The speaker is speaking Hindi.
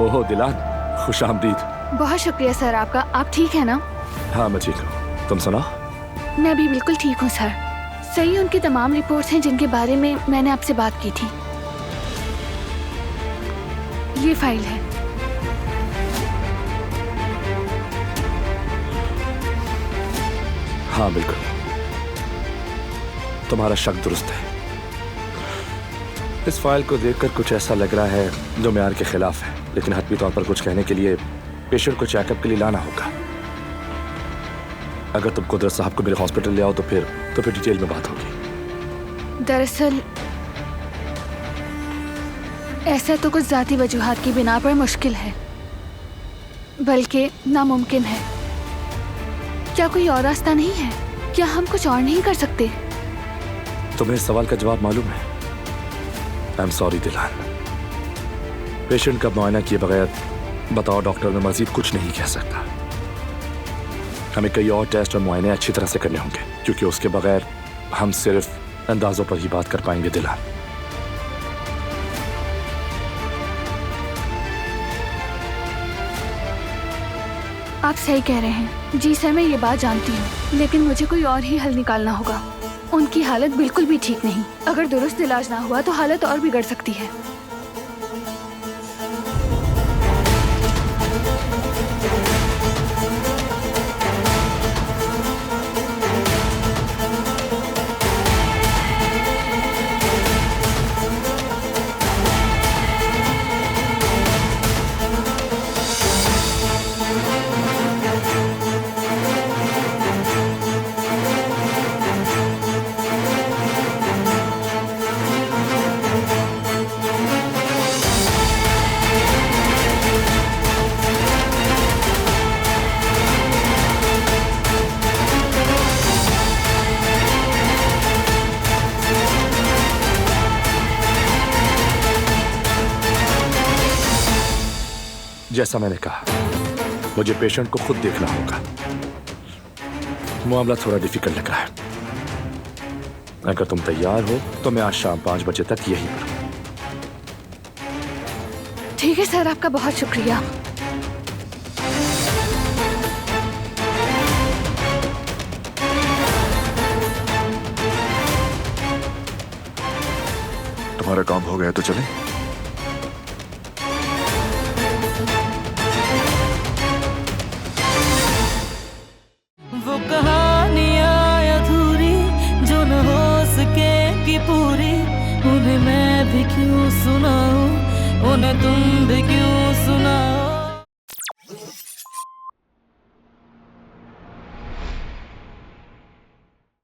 ओहो दिलान, खुश आमदीद। बहुत शुक्रिया सर आपका। आप ठीक है ना? हाँ मैं ठीक हूँ, तुम सुना? मैं भी बिल्कुल ठीक हूँ सर। सही उनकी तमाम रिपोर्ट्स हैं जिनके बारे में मैंने आपसे बात की थी। ये फाइल है। हाँ बिल्कुल, तुम्हारा शक दुरुस्त है। इस फाइल को देखकर कुछ ऐसा लग रहा है जो मेयार के खिलाफ है, लेकिन हतमी तौर पर कुछ कहने के लिए पेशेंट को चेकअप के लिए लाना होगा। अगर तुम कुदरत साहब को मेरे हॉस्पिटल ले आओ तो फिर डिटेल में बात होगी। दरअसल ऐसा तो कुछ जाती वजूहात की बिना पर मुश्किल है, बल्कि नामुमकिन है। क्या कोई और रास्ता नहीं है? क्या हम कुछ और नहीं कर सकते? तुम्हें इस सवाल का जवाब मालूम है? आई एम सॉरी दिलान, पेशेंट का मुआयना किए बगैर बताओ डॉक्टर में मजीद कुछ नहीं कह सकता। हमें कई और टेस्ट और मुआयने अच्छी तरह से करने होंगे, क्योंकि उसके बगैर हम सिर्फ अंदाजों पर ही बात कर पाएंगे दिलान। आप सही कह रहे हैं। जी सर, मैं ये बात जानती हूँ, लेकिन मुझे कोई और ही हल निकालना होगा। उनकी हालत बिल्कुल भी ठीक नहीं। अगर दुरुस्त इलाज ना हुआ तो हालत और बिगड़ सकती है। जैसा मैंने कहा, मुझे पेशेंट को खुद देखना होगा। मामला थोड़ा डिफिकल्ट लग रहा है। अगर तुम तैयार हो तो मैं आज शाम 5 बजे तक यहीं पर हूं। ठीक है सर, आपका बहुत शुक्रिया। तुम्हारा काम हो गया तो चलें? पूरी उन्हें मैं भी क्यों सुनाऊं, उन्हें तुम भी